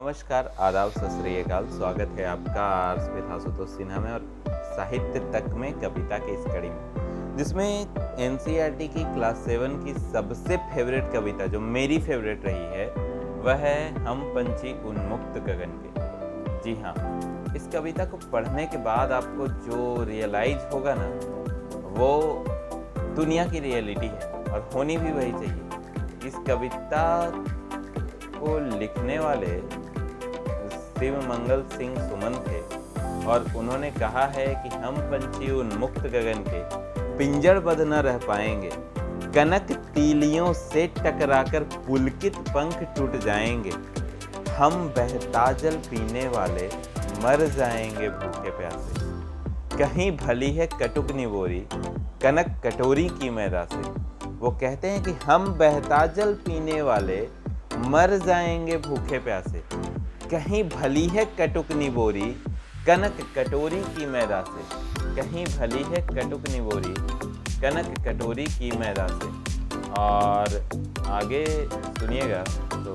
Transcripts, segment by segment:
नमस्कार, आदाब, सत श्री अकाल। स्वागत है आपका स्मित आशुतोष सिन्हा में और साहित्य तक में कविता की इस कड़ी में, जिसमें एनसीईआरटी की क्लास 7 की सबसे फेवरेट कविता जो मेरी फेवरेट रही है वह है हम पंछी उन्मुक्त गगन के। जी हाँ, इस कविता को पढ़ने के बाद आपको जो रियलाइज होगा ना, वो दुनिया की रियलिटी है और होनी भी वही चाहिए। इस कविता को लिखने वाले शिव मंगल सिंह सुमन थे और उन्होंने कहा है कि हम पंछी उन्मुक्त गगन के पिंजड़बद्ध न रह पाएंगे, कनक तीलियों से टकराकर पुलकित पंख टूट जाएंगे, हम बहता जल पीने वाले मर जाएंगे भूखे प्यासे, कहीं भली है कटुक निबोरी कनक कटोरी की मैदा से। वो कहते हैं कि हम बहता जल पीने वाले मर जाएंगे भूखे प्यासे, कहीं भली है कटुक निबोरी कनक कटोरी की मैदा से, कहीं भली है कटुक निबोरी कनक कटोरी की मैदा से। और आगे सुनिएगा तो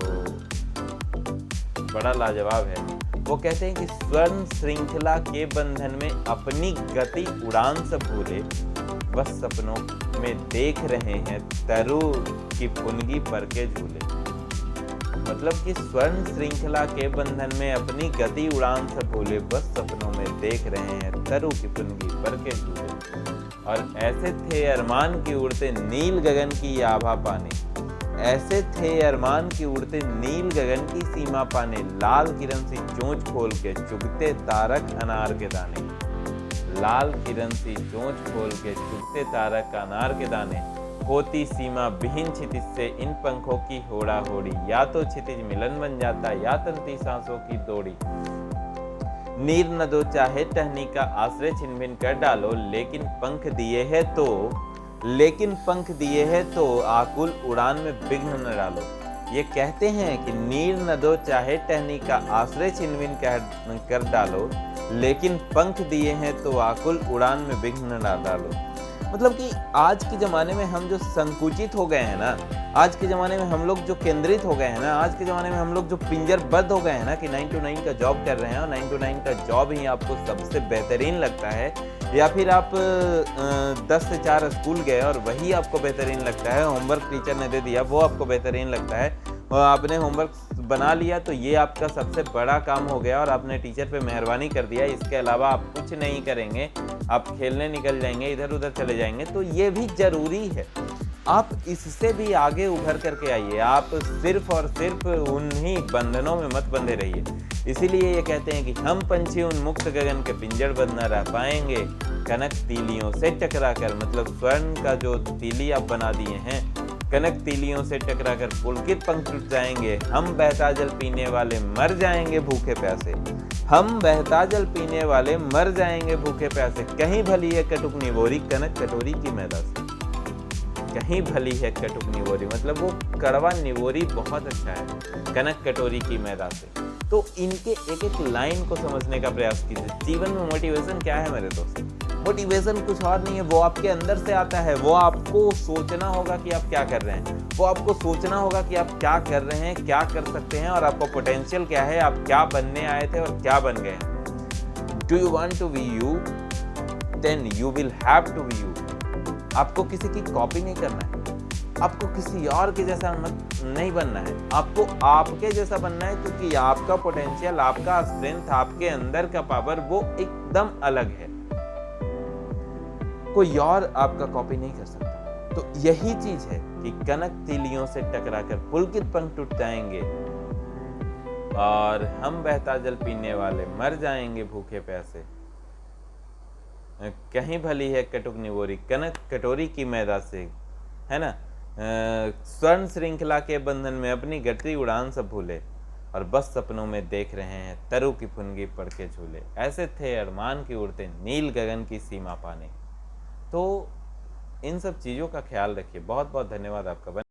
बड़ा लाजवाब है। वो कहते हैं कि स्वर्ण श्रृंखला के बंधन में अपनी गति उड़ान से भूले, बस सपनों में देख रहे हैं तरु की फुनगी पर के झूले। मतलब कि स्वर्ण श्रृंखला के बंधन में अपनी गति उड़ान से भूले, बस सपनों में देख रहे हैं तरु की फुनगी पर के झूले। और ऐसे थे अरमान की उड़ते नील गगन की आभा पाने, ऐसे थे अरमान की उड़ते नील गगन की सीमा पाने, लाल किरण सी चोंच खोल के चुगते तारक अनार के दाने, लाल किरण सी चोंच खोल के चुगते तारक अनार के दाने, होती सीमा विहीन क्षितिज से इन पंखों की होड़ा होड़ी, या तो क्षितिज मिलन बन जाता या तंती सांसों की दौड़ी। नीर न दो चाहे टहनी का आश्रय छिन भिन कर डालो, लेकिन पंख दिए है तो, लेकिन पंख दिए है तो आकुल उड़ान में विघ्न न डालो। ये कहते हैं कि नीर न दो चाहे टहनी का आश्रय छिन भिन कर डालो, लेकिन पंख दिए हैं तो आकुल उड़ान में विघ्न न डालो। मतलब कि आज के ज़माने में हम जो संकुचित हो गए हैं ना, आज के ज़माने में हम लोग जो केंद्रित हो गए हैं ना, आज के ज़माने में हम लोग जो पिंजरबद्ध हो गए हैं ना कि 9 to 9 का जॉब कर रहे हैं और 9 to 9 का जॉब ही आपको सबसे बेहतरीन लगता है, या फिर आप 10 से 4 स्कूल गए और वही आपको बेहतरीन लगता है, होमवर्क टीचर ने दे दिया वो आपको बेहतरीन लगता है और आपने होमवर्क बना लिया तो ये आपका सबसे बड़ा काम हो गया और आपने टीचर पे मेहरबानी कर दिया, इसके अलावा आप कुछ नहीं करेंगे, आप खेलने निकल जाएंगे, इधर उधर चले जाएंगे। तो ये भी जरूरी है, आप इससे भी आगे उभर करके आइए, आप सिर्फ और सिर्फ उन्हीं बंधनों में मत बंधे रहिए। इसीलिए ये कहते हैं कि हम पंछी उन्मुक्त गगन के पिंजड़बद्ध न रह पाएंगे, कनक तीलियों से टकरा कर, मतलब स्वर्ण का जो तीली आप बना दिए हैं, कनक तीलियों से टकराकर पुलकित पंख टूट जाएंगे, हम बहता जल पीने वाले मर जाएंगे भूखे प्यासे, हम बहता जल पीने वाले मर जाएंगे भूखे प्यासे, कहीं भली है कटुक निबोरी कनक कटोरी की मैदा से। कहीं भली है कटुक निबोरी मतलब वो कड़वा निबोरी बहुत अच्छा है, कनक कटोरी की मैदा से। तो इनके एक एक लाइन को समझने का प्रयास कीजिए। जीवन में मोटिवेशन क्या है मेरे दोस्त? मोटिवेशन कुछ और नहीं है, वो आपके अंदर से आता है। वो आपको सोचना होगा कि आप क्या कर रहे हैं, वो आपको सोचना होगा कि आप क्या कर रहे हैं, क्या कर सकते हैं और आपका पोटेंशियल क्या है, आप क्या बनने आए थे और क्या बन गए हैं। Do you want to be you, then you will have to be you. आपको किसी की कॉपी नहीं करना है, आपको किसी और के जैसा नहीं बनना है, आपको आपके जैसा बनना है, क्योंकि आपका पोटेंशियल, आपका स्ट्रेंथ, आपके अंदर का पावर वो एकदम अलग है, कोई और आपका कॉपी नहीं कर सकता। तो यही चीज है कि कनक तीलियों से टकराकर पुलकित पंख टूट जाएंगे और हम बहता जल पीने वाले मर जाएंगे भूखे प्यासे, कहीं भली है कटुक निबोरी कनक कटोरी की मैदा से, है ना। स्वर्ण श्रृंखला के बंधन में अपनी गति उड़ान सब भूले और बस सपनों में देख रहे हैं तरु की फुनगी पड़ के झूले, ऐसे थे अरमान की उड़ते नील गगन की सीमा पाने। तो इन सब चीज़ों का ख्याल रखिए। बहुत बहुत धन्यवाद आपका।